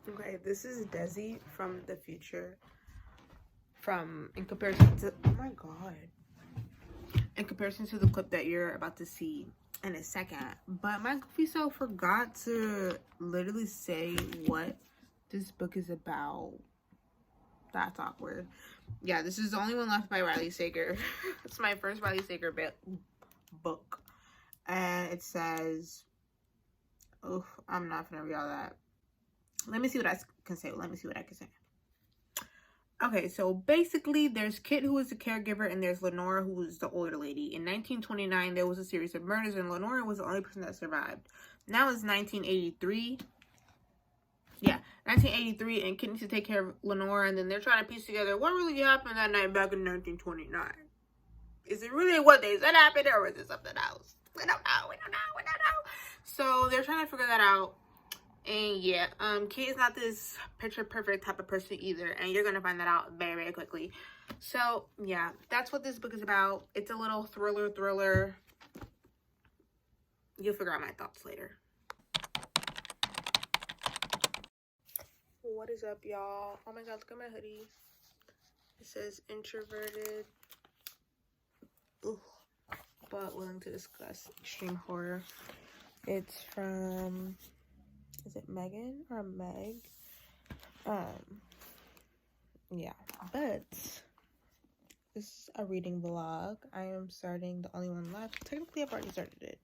Okay, this is Desi from the future. In comparison to, oh my god. In comparison to the clip that you're about to see in a second. But my goofy self forgot to literally say what this book is about. That's awkward. Yeah, this is the only one left by Riley Sager. It's my first Riley Sager book. And it says, oh, I'm not gonna read all that. Let me see what I can say. Okay, so basically there's Kit, who is the caregiver, and there's Lenora, who is the older lady. In 1929, there was a series of murders, and Lenora was the only person that survived. Now it's 1983. Yeah, 1983, and Kit needs to take care of Lenora, and then they're trying to piece together what really happened that night back in 1929. Is it really what they said happened, or is it something else? We don't know. So they're trying to figure that out. And yeah, Kate is not this picture perfect type of person either, and you're gonna find that out very, very quickly. So yeah, that's what this book is about. It's a little thriller. You'll figure out my thoughts later. What is up, y'all? Oh my god, look at my hoodie. It says introverted, but willing to discuss extreme horror. It's from, is it Megan or Meg? Yeah, but this is a reading vlog. I am starting the only one left. Technically, I've already started it.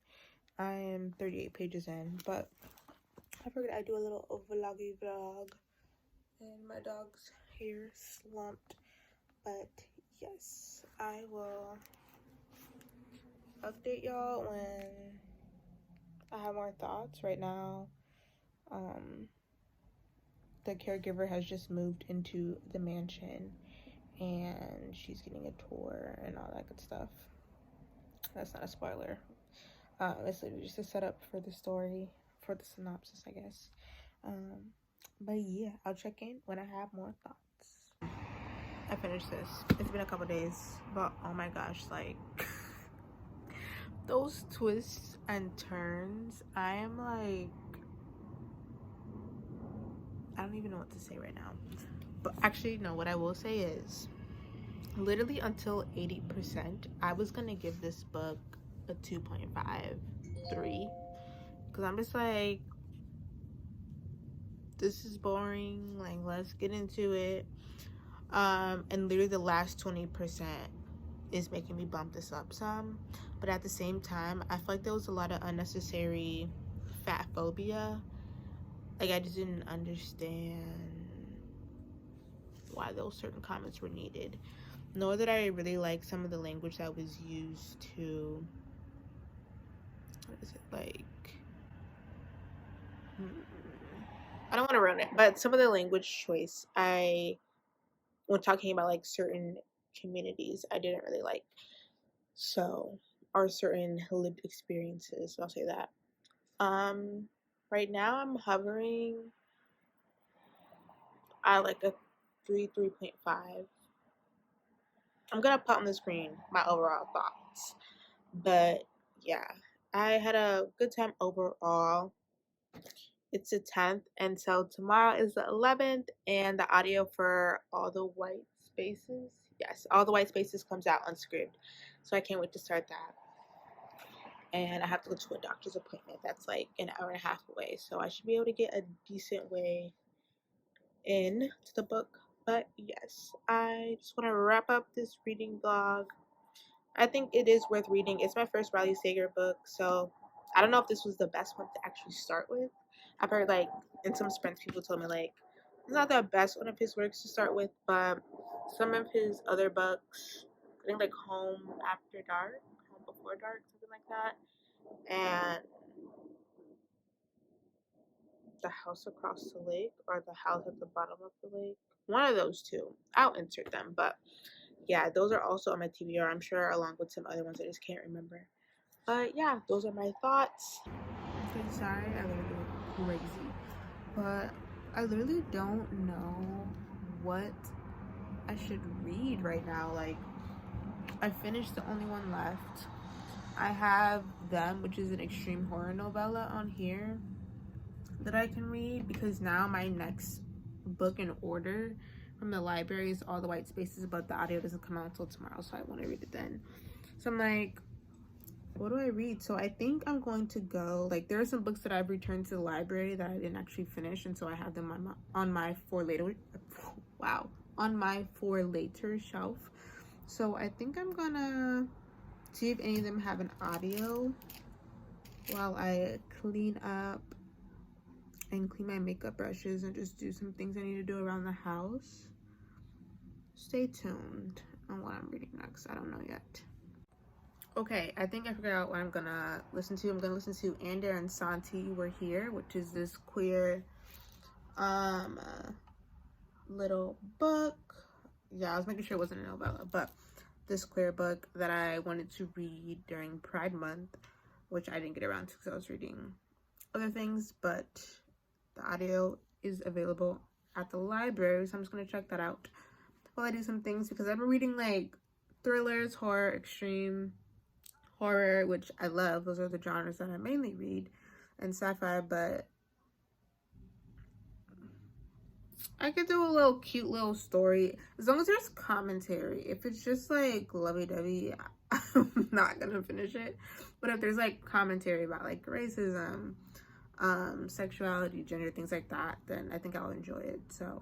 I am 38 pages in, but I figured I'd do a little vloggy vlog. And my dog's hair slumped. But yes, I will update y'all when I have more thoughts. Right now, the caregiver has just moved into the mansion, and she's getting a tour and all that good stuff. That's not a spoiler. It's literally just a setup for the story, for the synopsis, I guess. But yeah, I'll check in when I have more thoughts. I finished this. It's been a couple days, but oh my gosh, like those twists and turns, I am like, I don't even know what to say right now. But actually, no, what I will say is, literally until 80%, I was gonna give this book a 2.5, 3, because I'm just like, this is boring, like, let's get into it. And literally the last 20% is making me bump this up some, but at the same time, I feel like there was a lot of unnecessary fat phobia. Like, I just didn't understand why those certain comments were needed, nor that I really like some of the language that was used to, what is it, like, I don't want to ruin it, but some of the language choice, when talking about like certain communities, I didn't really like. So, or certain lived experiences, I'll say that. Right now I'm hovering at like a 3.5. I'm gonna put on the screen my overall thoughts, but yeah, I had a good time overall. It's the 10th, and so tomorrow is the 11th, and the audio for all the white spaces, yes, all the white spaces comes out on script, so I can't wait to start that. And I have to go to a doctor's appointment that's like an hour and a half away, so I should be able to get a decent way in to the book. But yes, I just want to wrap up this reading vlog. I think it is worth reading. It's my first Riley Sager book, so I don't know if this was the best one to actually start with. I've heard, like, in some sprints, people told me, like, it's not the best one of his works to start with, but some of his other books, I think, like, Home After Dark, Home Before Dark, something like that, and The House Across the Lake, or The House at the Bottom of the Lake, one of those two. I'll insert them, but yeah, those are also on my TBR, I'm sure, along with some other ones I just can't remember. But yeah, those are my thoughts. Okay, sorry, I literally look crazy, but I literally don't know what I should read right now. Like, I finished the only one left. I have Them, which is an extreme horror novella, on here. that I can read, because now my next book in order from the library is All the White Spaces, but the audio doesn't come out until tomorrow, so I want to read it then. So I'm like, what do I read? So I think I'm going to go, like, there are some books that I've returned to the library that I didn't actually finish, and so I have them on my for later shelf. So I think I'm gonna see if any of them have an audio while I clean up and clean my makeup brushes and just do some things I need to do around the house. Stay tuned on what I'm reading next. I don't know yet. Okay, I think I figured out what I'm gonna listen to. I'm gonna listen to Ander and Santi Were Here, which is this queer little book. Yeah, I was making sure it wasn't a novella, but this queer book that I wanted to read during Pride Month, which I didn't get around to because I was reading other things, but the audio is available at the library, so I'm just gonna check that out while I do some things, because I've been reading like thrillers, horror, extreme horror, which I love. Those are the genres that I mainly read, and sci-fi, but I could do a little cute little story as long as there's commentary. If it's just like lovey-dovey, I'm not gonna finish it. But if there's like commentary about like racism, sexuality, gender, things like that, then I think I'll enjoy it. So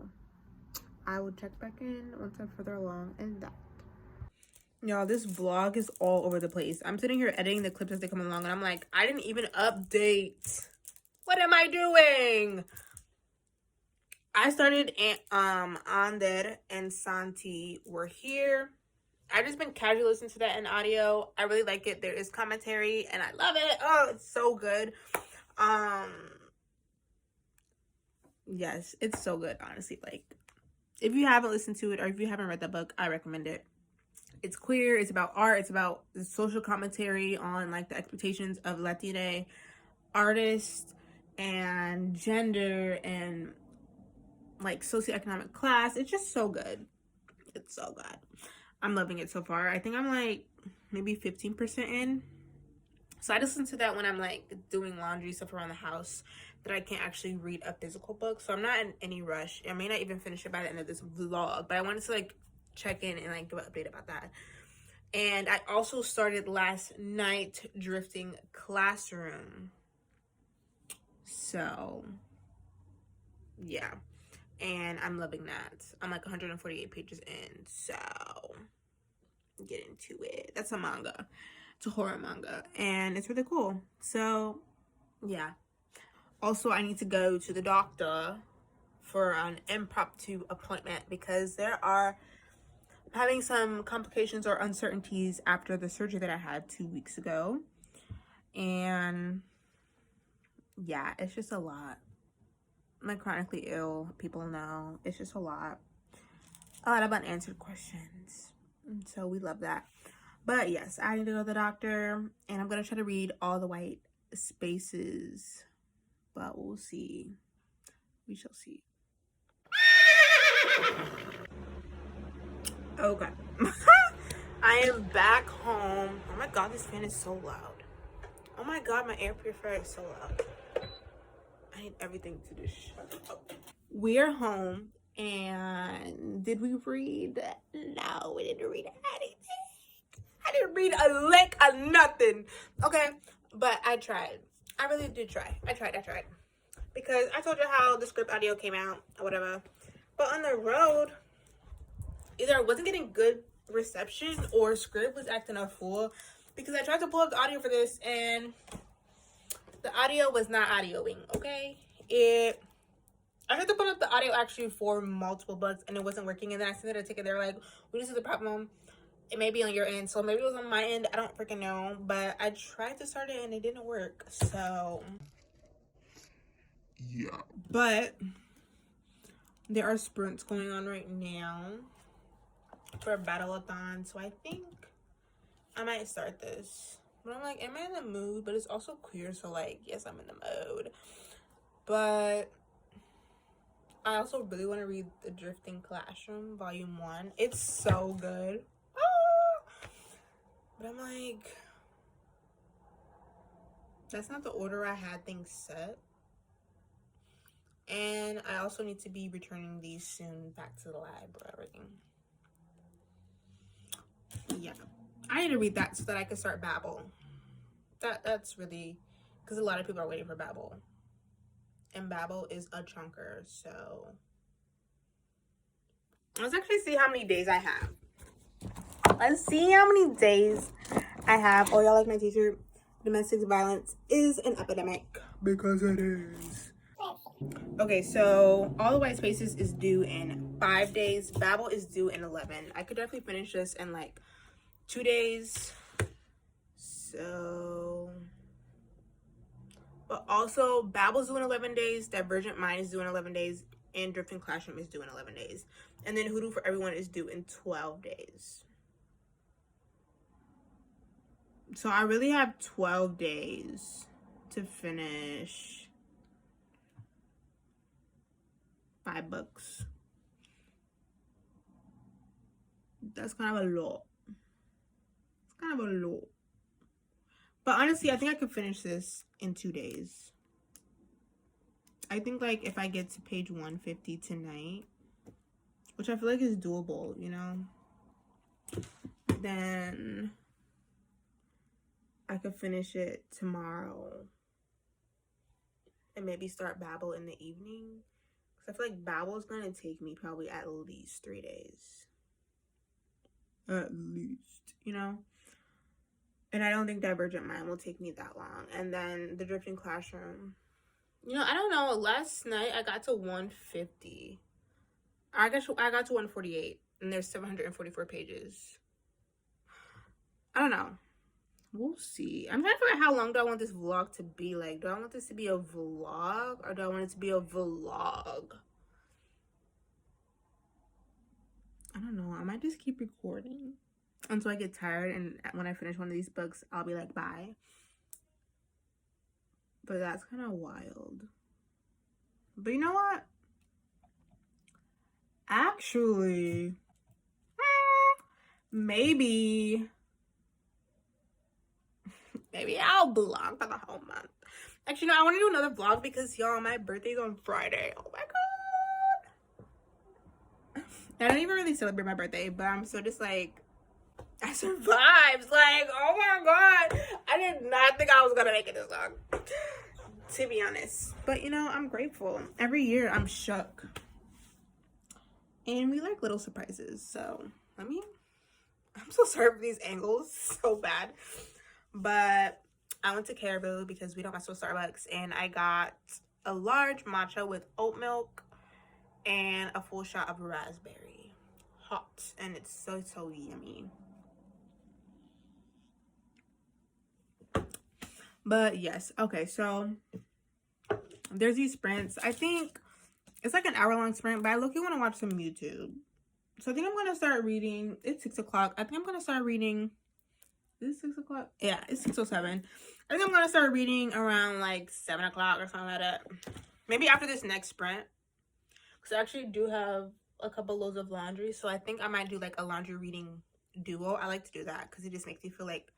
I will check back in once I'm further along in that. Y'all, this vlog is all over the place. I'm sitting here editing the clips as they come along, and I'm like, I didn't even update. What am I doing? I started Ander and Santi Were Here. I've just been casually listening to that in audio. I really like it. There is commentary, and I love it. Oh, it's so good. Yes, it's so good, honestly. Like, if you haven't listened to it or if you haven't read the book, I recommend it. It's queer, it's about art, it's about the social commentary on like the expectations of Latina artists and gender and like socioeconomic class. It's just so good. It's so good. I'm loving it so far. I think I'm like maybe 15% in. So I just listen to that when I'm like doing laundry, stuff around the house that I can't actually read a physical book. So I'm not in any rush. I may not even finish it by the end of this vlog, but I wanted to like check in and like give an update about that. And I also started last night Drifting Classroom. So yeah, and I'm loving that. I'm like 148 pages in, so get into it. That's a manga. It's a horror manga, and it's really cool. So yeah. Also, I need to go to the doctor for an impromptu appointment because I'm having some complications or uncertainties after the surgery that I had 2 weeks ago. And yeah, it's just a lot. I'm like chronically ill. People know. It's just a lot. A lot of unanswered questions. And so we love that. But yes, I need to go to the doctor, and I'm going to try to read All the White Spaces. But we'll see. We shall see. Okay. I am back home. Oh my god, this fan is so loud. Oh my god, my air purifier is so loud. I need everything to just shut up. We're home, and did we read? No, we didn't read anything. I didn't read a lick of nothing. Okay, but I tried. I really did try. I tried. Because I told you how the script audio came out or whatever. But on the road, either I wasn't getting good reception or script was acting a fool. Because I tried to pull up the audio for this and the audio was not audioing, okay? I had to pull up the audio actually for multiple books and it wasn't working. And then I sent it a ticket. They were like, well, this is the problem. It may be on your end. So maybe it was on my end. I don't freaking know. But I tried to start it and it didn't work. So yeah. But there are sprints going on right now for Battleathon. So I think I might start this. But I'm like, am I in the mood? But it's also queer. So like, yes, I'm in the mode. But I also really want to read The Drifting Classroom, Volume 1. It's so good. Ah! But I'm like, that's not the order I had things set. And I also need to be returning these soon back to the library. Yeah. I need to read that so that I can start Babel. That's really, because a lot of people are waiting for Babel. And Babel is a chunker, so let's actually see how many days I have. Let's see how many days I have. Oh, y'all like my t-shirt? Domestic violence is an epidemic. Because it is. Okay, so All the White Spaces is due in 5 days. Babel is due in 11. I could definitely finish this in like 2 days. So, but also Babel's due in 11 days. Divergent Mind is due in 11 days. And Drifting Classroom is due in 11 days. And then Hoodoo for Everyone is due in 12 days. So I really have 12 days to finish 5 books. That's kind of a lot. It's kind of a lot. But honestly, I think I could finish this in 2 days. I think like if I get to page 150 tonight, which I feel like is doable, you know, then I could finish it tomorrow and maybe start Babel in the evening. Because I feel like Babel is going to take me probably at least 3 days. At least, you know? And I don't think Divergent Mind will take me that long. And then the Drifting Classroom. You know, I don't know. Last night I got to 150. I got to 148. And there's 744 pages. I don't know. We'll see. I'm trying to figure out how long do I want this vlog to be. Like, do I want this to be a vlog? Or do I want it to be a vlog? I don't know. I might just keep recording until I get tired. And when I finish one of these books, I'll be like, bye. But that's kind of wild. But you know what? Actually, maybe I'll vlog for the whole month. Actually, no, I want to do another vlog because, y'all, my birthday's on Friday. Oh my god. I don't even really celebrate my birthday, but I'm so just like, I survived. Like, oh my god. I did not think I was going to make it this long, to be honest. But, you know, I'm grateful. Every year, I'm shook. And we like little surprises. So, I mean, I'm so sorry for these angles. So bad. But I went to Caribou because we don't mess with Starbucks. And I got a large matcha with oat milk and a full shot of raspberry. Hot. And it's so, so yummy. But yes. Okay, so there's these sprints. I think it's like an hour-long sprint, but I look, you want to watch some YouTube. So I think I'm going to start reading. It's 6 o'clock. I think I'm going to start reading. Is it 6 o'clock? Yeah, it's 6:07. I think I'm going to start reading around like 7 o'clock or something like that. Maybe after this next sprint. Because I actually do have a couple loads of laundry. So I think I might do like a laundry reading duo. I like to do that because it just makes me feel like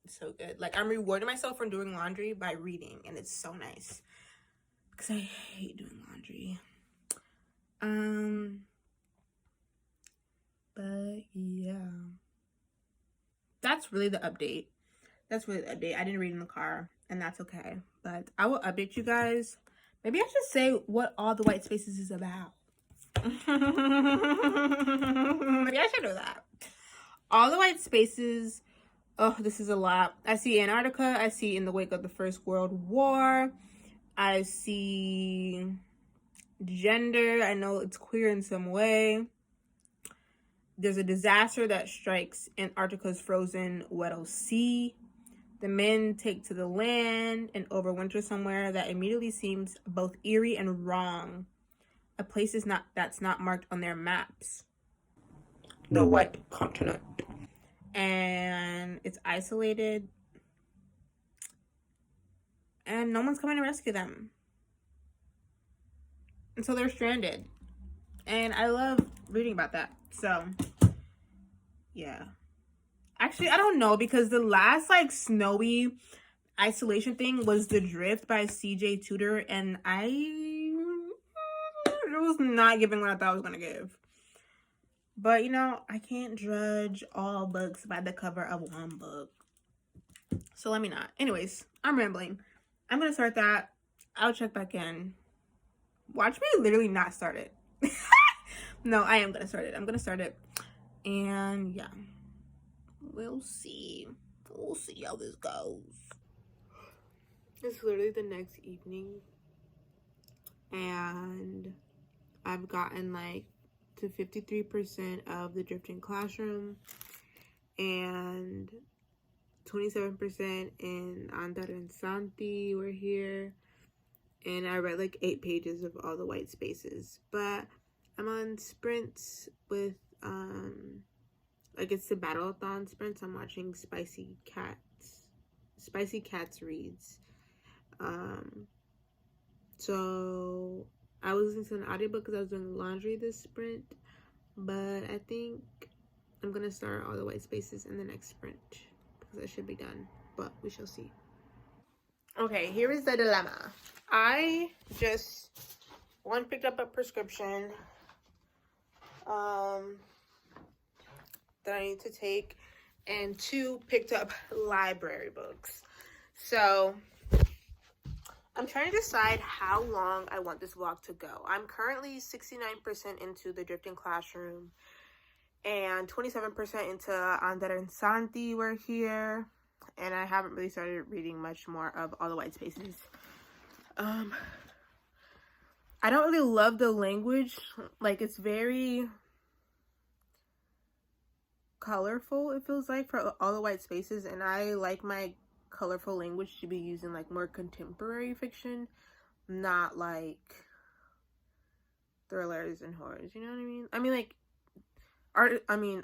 so good. Like I'm rewarding myself for doing laundry by reading. And it's so nice. Because I hate doing laundry. But yeah. That's really the update. I didn't read in the car. And that's okay. But I will update you guys. Maybe I should say what All the White Spaces is about. Maybe I should do that. All the White Spaces. Oh, this is a lot. I see Antarctica. I see In the Wake of the First World War. I see gender. I know it's queer in some way. There's a disaster that strikes Antarctica's frozen Weddell Sea. The men take to the land and overwinter somewhere that immediately seems both eerie and wrong. A place that's not marked on their maps. The White Continent. And it's isolated. And no one's coming to rescue them. And so they're stranded. And I love reading about that. So, yeah. Actually, I don't know. Because the last, like, snowy isolation thing was The Drift by C.J. Tudor. And I It was not giving what I thought it was gonna give. But, you know, I can't judge all books by the cover of one book. So let me not. Anyways, I'm rambling. I'm gonna start that. I'll check back in. Watch me literally not start it. No, I am gonna start it. I'm gonna start it. And yeah. We'll see. We'll see how this goes. It's literally the next evening. And I've gotten like to 53% of the drifting classroom and 27% in Andar and Santi were here, and I read like 8 pages of all the white spaces. But I'm on sprints with like it's the Battleathon sprints. I'm watching Spicy Cats reads. So I was listening to an audiobook because I was doing laundry this sprint, but I think I'm gonna start all the white spaces in the next sprint because I should be done, but we shall see. Okay, here is the dilemma. I just picked up a prescription that I need to take, and 2 picked up library books. So I'm trying to decide how long I want this vlog to go. I'm currently 69% into the drifting classroom and 27% into Andar and Santi were here, and I haven't really started reading much more of all the white spaces. I don't really love the language. Like, it's very colorful, it feels like, for all the white spaces, and I like my colorful language to be used in like more contemporary fiction, not like thrillers and horrors, you know what I mean? I mean, like,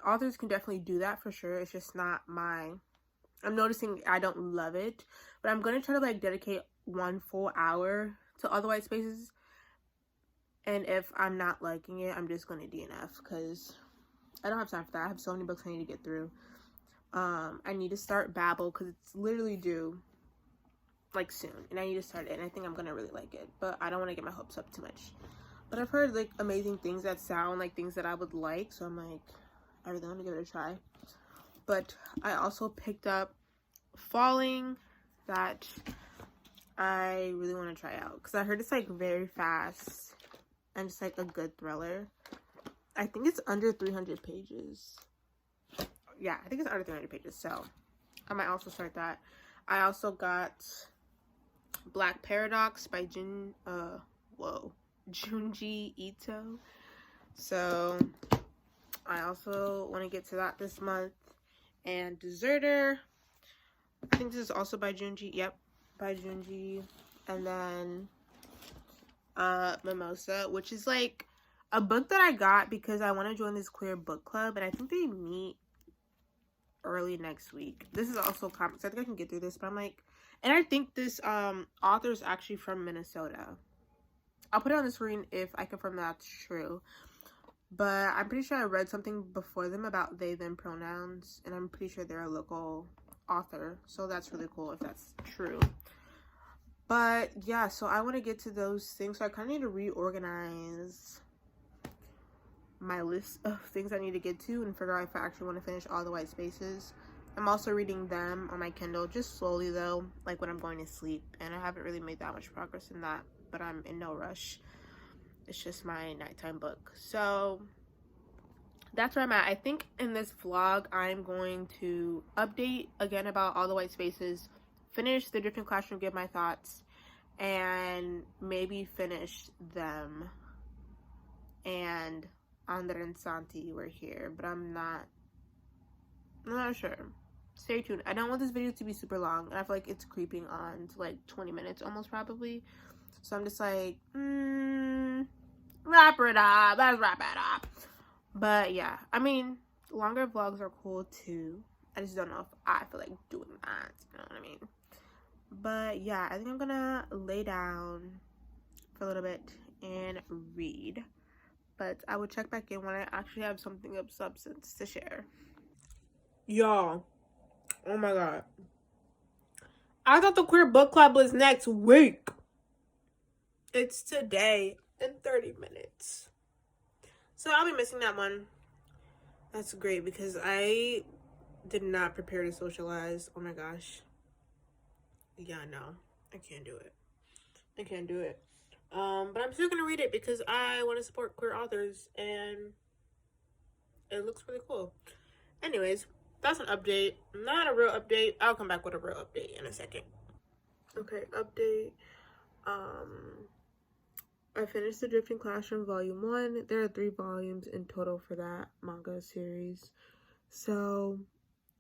authors can definitely do that for sure. It's just not I'm noticing I don't love it, but I'm gonna try to like dedicate 1 full hour to all the white spaces, and if I'm not liking it, I'm just gonna DNF because I don't have time for that. I have so many books I need to get through. I need to start Babel because it's literally due like soon, and I need to start it, and I think I'm gonna really like it, but I don't want to get my hopes up too much. But I've heard like amazing things that sound like things that I would like, so I'm like, I really want to give it a try. But I also picked up Falling, that I really want to try out because I heard it's like very fast and just like a good thriller. I think it's under 300 pages. Yeah, I think it's under 300 pages, so I might also start that. I also got Black Paradox by Junji Ito. So I also want to get to that this month. And Deserter, I think this is also by Junji. Yep, by Junji. And then Mimosa, which is like a book that I got because I want to join this queer book club, and I think they meet early next week. This is also comics. I think I can get through this, but I'm like, and I think this author is actually from Minnesota. I'll put it on the screen if I confirm that's true, but I'm pretty sure I read something before them about they them pronouns, and I'm pretty sure they're a local author, so that's really cool if that's true. But yeah, so I want to get to those things, so I kind of need to reorganize my list of things I need to get to and figure out if I actually want to finish all the white spaces. I'm also reading them on my Kindle, just slowly though, like when I'm going to sleep, and I haven't really made that much progress in that, but I'm in no rush. It's just my nighttime book. So that's where I'm at. I think in this vlog I'm going to update again about all the white spaces, finish the drifting classroom, give my thoughts, and maybe finish them. And Andar and Santi were here, but I'm not sure. Stay tuned. I don't want this video to be super long, and I feel like it's creeping on to like 20 minutes almost probably. So I'm just like, wrap it up. Let's wrap it up. But yeah, I mean, longer vlogs are cool too. I just don't know if I feel like doing that. You know what I mean? But yeah, I think I'm gonna lay down for a little bit and read. But I will check back in when I actually have something of substance to share. Y'all, oh my god. I thought the queer book club was next week. It's today in 30 minutes. So I'll be missing that one. That's great because I did not prepare to socialize. Oh my gosh. Yeah, no. I can't do it. I can't do it. But I'm still gonna read it because I want to support queer authors and it looks really cool. Anyways, that's an update. Not a real update. I'll come back with a real update in a second. Okay, update. I finished The Drifting Classroom Volume 1. There are 3 volumes in total for that manga series. So,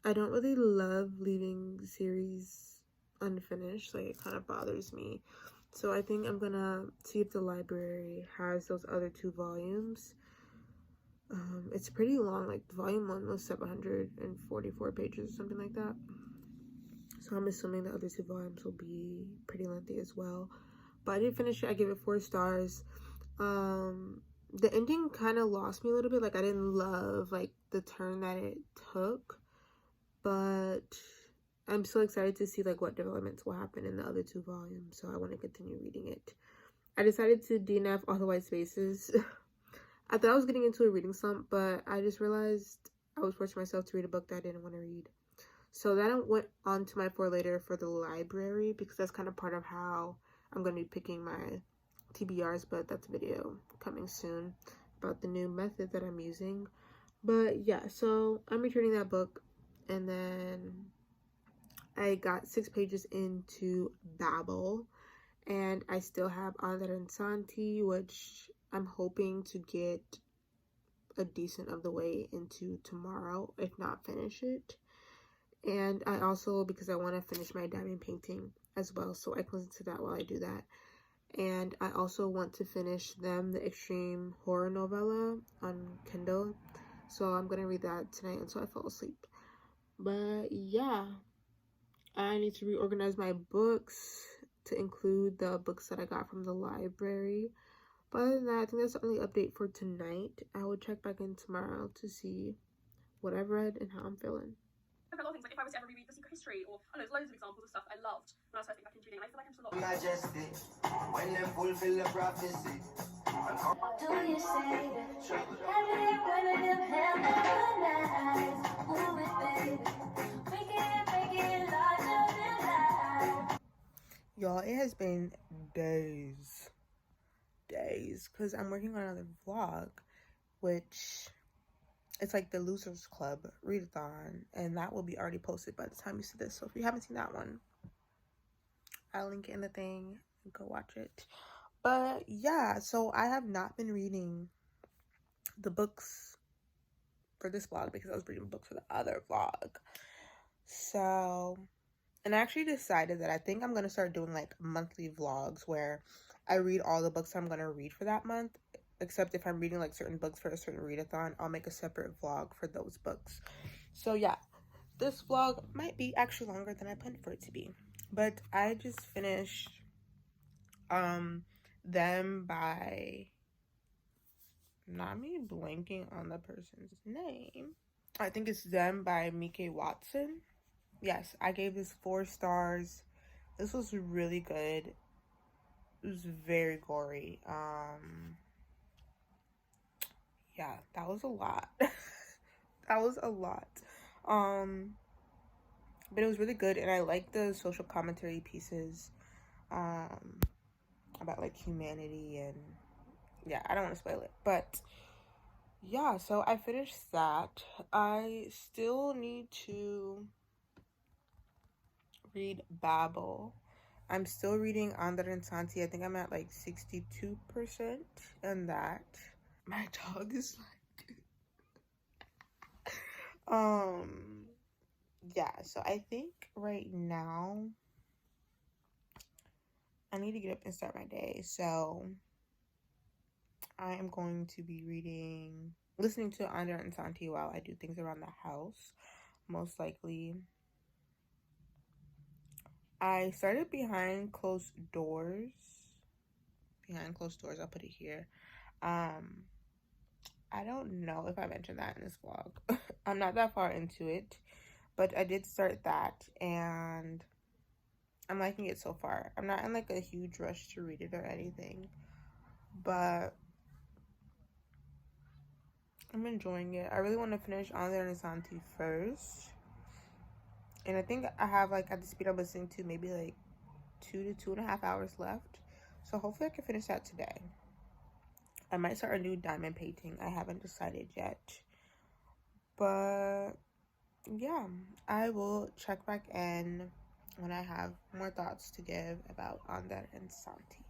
I don't really love leaving series unfinished. Like, it kind of bothers me. So, I think I'm gonna see if the library has those other 2 volumes. It's pretty long. Like, volume 1 was 744 pages or something like that. So, I'm assuming the other 2 volumes will be pretty lengthy as well. But I did finish it. I gave it 4 stars. The ending kind of lost me a little bit. Like, I didn't love like the turn that it took, but I'm still excited to see like what developments will happen in the other 2 volumes, so I want to continue reading it. I decided to DNF all the white spaces. I thought I was getting into a reading slump, but I just realized I was forcing myself to read a book that I didn't want to read. So that I went on to my for later for the library, because that's kind of part of how I'm going to be picking my TBRs, but that's a video coming soon about the new method that I'm using. But yeah, so I'm returning that book, and then I got 6 pages into Babel, and I still have Andar and Santi, which I'm hoping to get a decent of the way into tomorrow, if not finish it. And I also, because I want to finish my diamond painting as well, so I can listen to that while I do that. And I also want to finish Them, the extreme horror novella on Kindle. So I'm going to read that tonight until I fall asleep. But yeah, I need to reorganize my books to include the books that I got from the library. But other than that, I think that's the only update for tonight. I will check back in tomorrow to see what I've read and how I'm feeling. A lot of things, like if I was to ever reread The Secret History, or I don't know, there's loads of examples of stuff I loved when I was first getting back into reading, and I feel like I'm just a lot majestic when they fulfill the prophecy. Do you say that every one of them held nights? Move it, baby. Make it larger than life. Y'all, it has been days, because I'm working on another vlog, which it's like the Losers Club Readathon, and that will be already posted by the time you see this. So if you haven't seen that one, I'll link it in the thing. Go watch it. But yeah, so I have not been reading the books for this vlog because I was reading books for the other vlog. So, and I actually decided that I think I'm going to start doing like monthly vlogs where I read all the books I'm going to read for that month. Except if I'm reading like certain books for a certain readathon, I'll make a separate vlog for those books. So yeah, this vlog might be actually longer than I planned for it to be. But I just finished Them by, not me blanking on the person's name. I think it's Them by Mike Watson. Yes, I gave this 4 stars. This was really good. It was very gory. Yeah, that was a lot. That was a lot. But it was really good, and I like the social commentary pieces about like humanity, and yeah, I don't want to spoil it, but yeah, so I finished that. I still need to read Babel. I'm still reading Andar and Santi. I think I'm at like 62% in that. My dog is like yeah, so I think right now I need to get up and start my day. So I am going to be listening to Andar and Santi while I do things around the house, most likely. I started Behind Closed Doors. Behind Closed Doors, I'll put it here. I don't know if I mentioned that in this vlog. I'm not that far into it, but I did start that, and I'm liking it so far. I'm not in like a huge rush to read it or anything, but I'm enjoying it. I really want to finish On the Renaissance first. And I think I have, like, at the speed I'm listening to, maybe like 2 to 2.5 hours left. So hopefully I can finish that today. I might start a new diamond painting. I haven't decided yet. But yeah, I will check back in when I have more thoughts to give about Ander and Santi.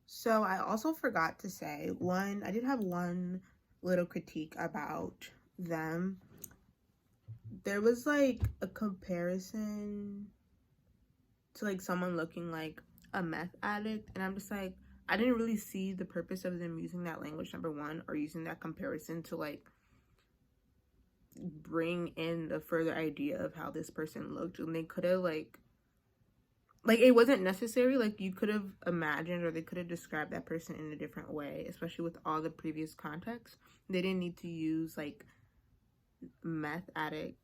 So I also forgot to say I did have one little critique about them. There was like a comparison to like someone looking like a meth addict, and I'm just like, I didn't really see the purpose of them using that language, number one, or using that comparison to like bring in the further idea of how this person looked. And they could have like it wasn't necessary. Like, you could have imagined, or they could have described that person in a different way, especially with all the previous context. They didn't need to use like meth addict.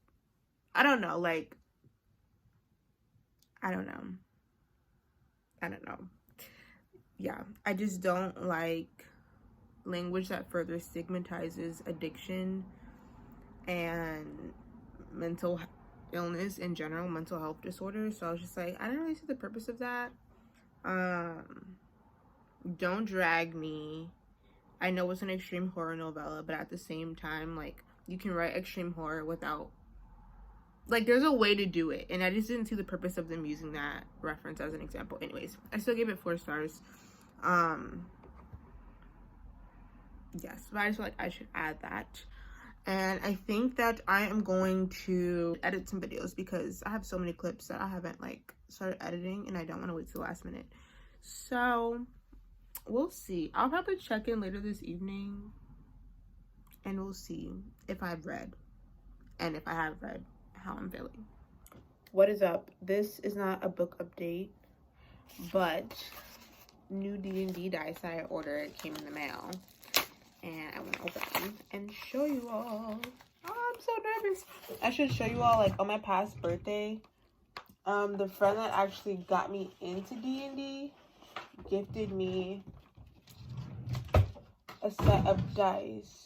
I don't know, like, I don't know. Yeah, I just don't like language that further stigmatizes addiction and mental illness in general, mental health disorders. So I was just like, I didn't really see the purpose of that. Don't drag me. I know it's an extreme horror novella, but at the same time, like, you can write extreme horror without, like, there's a way to do it, and I just didn't see the purpose of them using that reference as an example. Anyways, I still gave it 4 stars. Yes, but I just feel like I should add that. And I think that I am going to edit some videos because I have so many clips that I haven't like started editing, and I don't want to wait till the last minute. So we'll see. I'll probably check in later this evening and we'll see if I've read, and if I have read, how I'm feeling. What is up? This is not a book update, but new D&D dice that I ordered came in the mail, and I want to open them and show you all. Oh, I'm so nervous. I should show you all, like, on my past birthday, the friend that actually got me into D&D gifted me a set of dice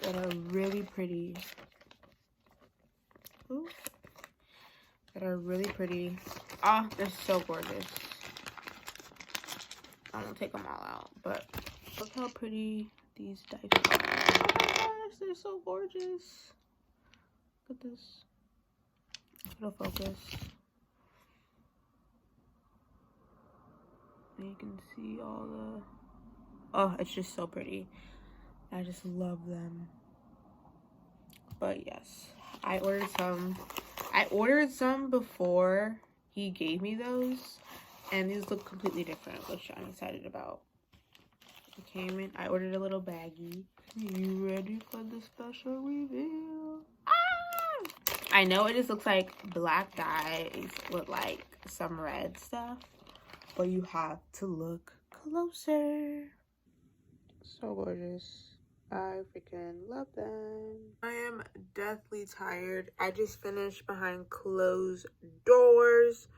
that are really pretty. Ooh. That are really pretty. Ah, they're so gorgeous. I won't take them all out, but look how pretty these dice are. Gosh, they're so gorgeous. Look at this. It'll focus. And you can see all the... Oh, it's just so pretty. I just love them. But yes, I ordered some before he gave me those, and these look completely different, which I'm excited about. It came in, I ordered a little baggie. You ready for the special reveal? Ah! I know it just looks like black dice with like some red stuff, but you have to look closer. So gorgeous. I freaking love them. I am deathly tired. I just finished behind closed doors.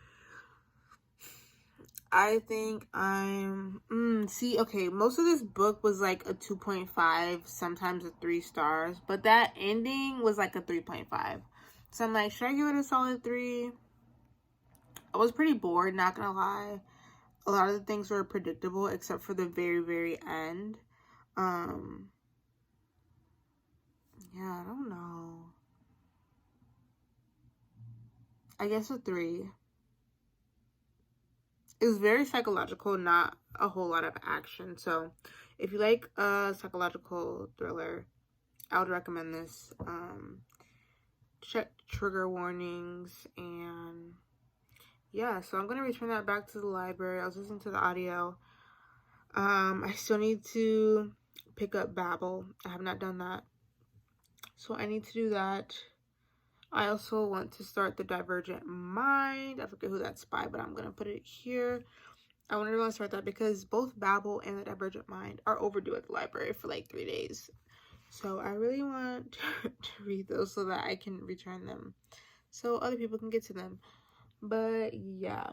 I think I'm see, okay, most of this book was like a 2.5, sometimes a 3 stars, but that ending was like a 3.5. So I'm like, should I give it a solid 3? I was pretty bored, not gonna lie. A lot of the things were predictable except for the very, very end. Yeah, I don't know. I guess a 3. It was very psychological, not a whole lot of action. So if you like a psychological thriller, I would recommend this. Check trigger warnings, and yeah, so I'm gonna return that back to the library. I was listening to the audio. I still need to pick up Babel. I have not done that, so I need to do that. I also want to start the Divergent Mind. I forget who that's by, but I'm gonna put it here. I want to start that because both Babel and the Divergent Mind are overdue at the library for like 3 days. So I really want to read those so that I can return them so other people can get to them. But yeah.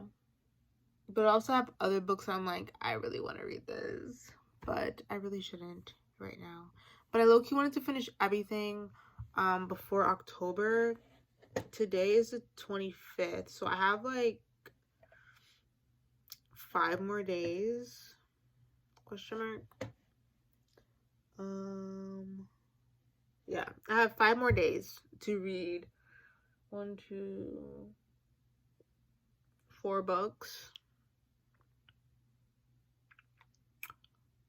But I also have other books I'm like, I really want to read this, but I really shouldn't right now. But I low-key wanted to finish everything before October. Today is the 25th, so I have like 5 more days, question mark. Yeah, I have 5 more days to read 1, 2, 4 books.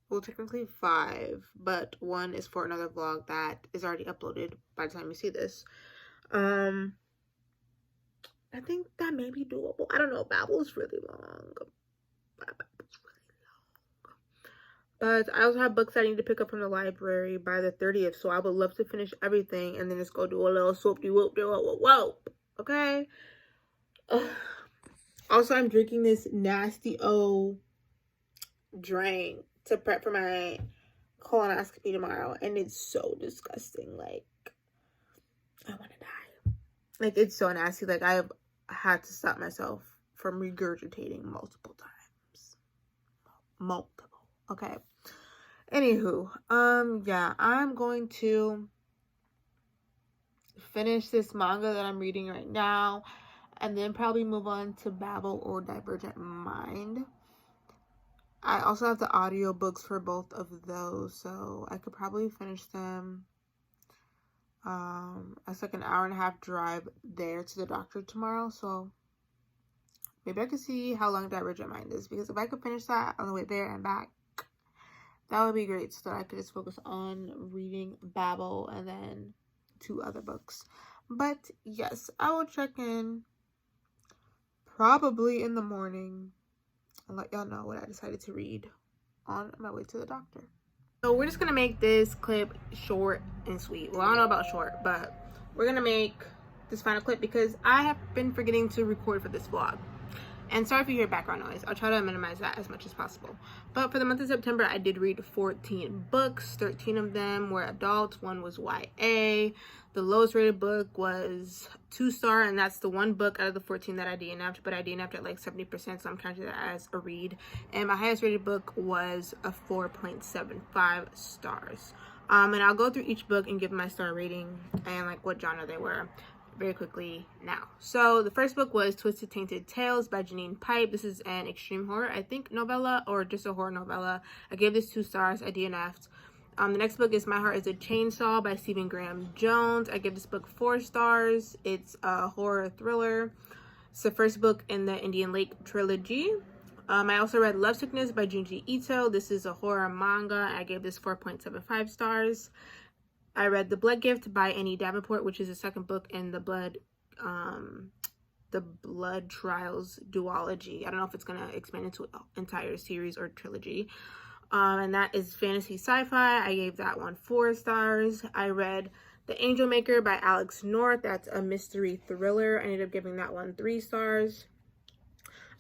Well, technically 5, but 1 is for another vlog that is already uploaded by the time you see this. I think that may be doable. I don't know. Babel's really long. But I also have books I need to pick up from the library by the 30th, so I would love to finish everything and then just go do a little swoop-de-whoop-de-whoop-whoop. Okay? Ugh. Also, I'm drinking this nasty O drink to prep for my colonoscopy tomorrow, and it's so disgusting. Like, I want to die. Like, it's so nasty. Like, I have had to stop myself from regurgitating multiple times. Multiple. Okay. Anywho, yeah, I'm going to finish this manga that I'm reading right now, and then probably move on to Babel or Divergent Mind. I also have the audiobooks for both of those, so I could probably finish them. It's like an hour-and-a-half drive there to the doctor tomorrow, so maybe I could see how long Divergent Mind is, because if I could finish that on the way there and back, that would be great, so that I could just focus on reading Babel and then 2 other books. But yes, I will check in probably in the morning and let y'all know what I decided to read on my way to the doctor. So we're just gonna make this clip short and sweet. Well, I don't know about short, but we're gonna make this final clip because I have been forgetting to record for this vlog. And sorry if you hear background noise. I'll try to minimize that as much as possible. But for the month of September, I did read 14 books. 13 of them were adults. 1 was YA. The lowest rated book was 2-star, and that's the 1 book out of the 14 that I DNF'd, but I DNF'd at like 70%, so I'm counting that as a read. And my highest rated book was a 4.75 stars. And I'll go through each book and give my star rating and like what genre they were very quickly now. So the first book was Twisted Tainted Tales by Janine Pipe. This is an extreme horror, I think, novella or just a horror novella. I gave this 2 stars. I DNF'd. The next book is My Heart is a Chainsaw by Stephen Graham Jones. I give this book 4 stars. It's a horror thriller. It's the first book in the Indian Lake trilogy. I also read Love Sickness by Junji Ito. This is a horror manga. I gave this 4.75 stars. I read The Blood Gift by Annie Davenport, which is the second book in the Blood Trials duology. I don't know if it's going to expand into an entire series or trilogy. And that is fantasy sci-fi. I gave that one 4 stars. I read The Angel Maker by Alex North. That's a mystery thriller. I ended up giving that one 3 stars.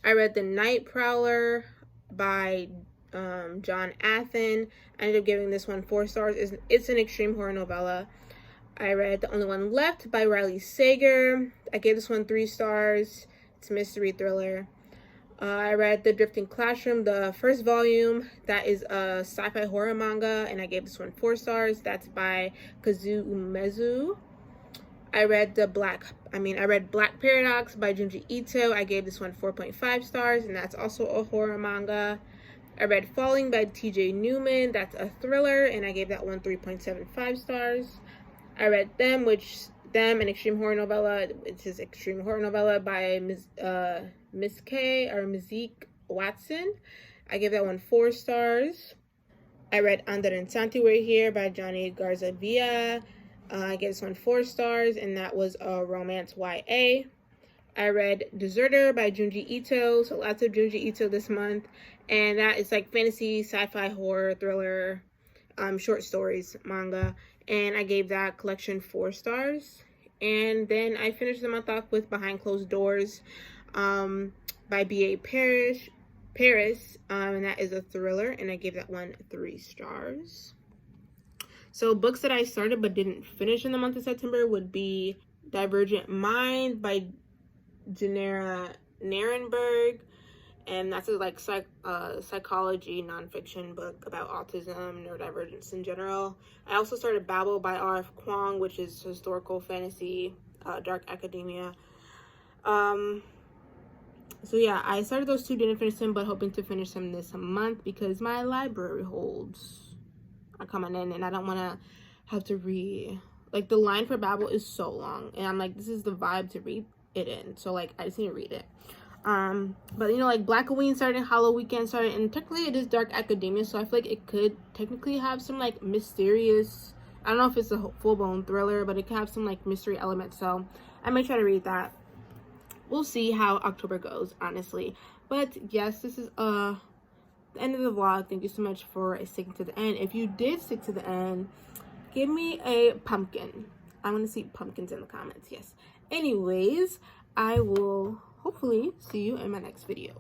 I read The Night Prowler by John Athen. I ended up giving this one 4 stars. It's an extreme horror novella. I read The Only One Left by Riley Sager. I gave this one 3 stars. It's a mystery thriller. I read The Drifting Classroom, the first volume. That is a sci-fi horror manga, and I gave this one 4 stars. That's by Kazu Umezu. I read Black Paradox by Junji Ito. I gave this one 4.5 stars, and that's also a horror manga. I read Falling by TJ Newman. That's a thriller, and I gave that one 3.75 stars. I read Them, an extreme horror novella. It's his extreme horror novella by Mizik Watson. I gave that one 4 stars. I read Andar and Santi We're Here by Johnny Garza Villa. I gave this one 4 stars, and that was a romance YA. I read Deserter by Junji Ito, so lots of Junji Ito this month, and that is like fantasy, sci-fi, horror, thriller, short stories, manga, and I gave that collection 4 stars. And then I finished the month off with Behind Closed Doors by B.A. Paris, and that is a thriller, and I gave that one 3 stars. So books that I started but didn't finish in the month of September would be Divergent Mind by Janera Narenberg, and that's a psychology nonfiction book about autism, neurodivergence in general. I also started Babel by R.F. Kuang, which is historical fantasy, dark academia. So yeah, I started those two, didn't finish them, but hoping to finish them this month because my library holds are coming in, and I don't want to have to read. Like, the line for Babel is so long, and I'm like, this is the vibe to read it in. So like, I just need to read it. But you know, like Blackoween started, Halloweekend started, and technically it is dark academia, so I feel like it could technically have some like mysterious. I don't know if it's a full-blown thriller, but it could have some like mystery elements. So I might try to read that. We'll see how October goes, honestly. But yes, this is the end of the vlog. Thank you so much for sticking to the end. If you did stick to the end, give me a pumpkin. I want to see pumpkins in the comments. Yes. Anyways, I will hopefully see you in my next video.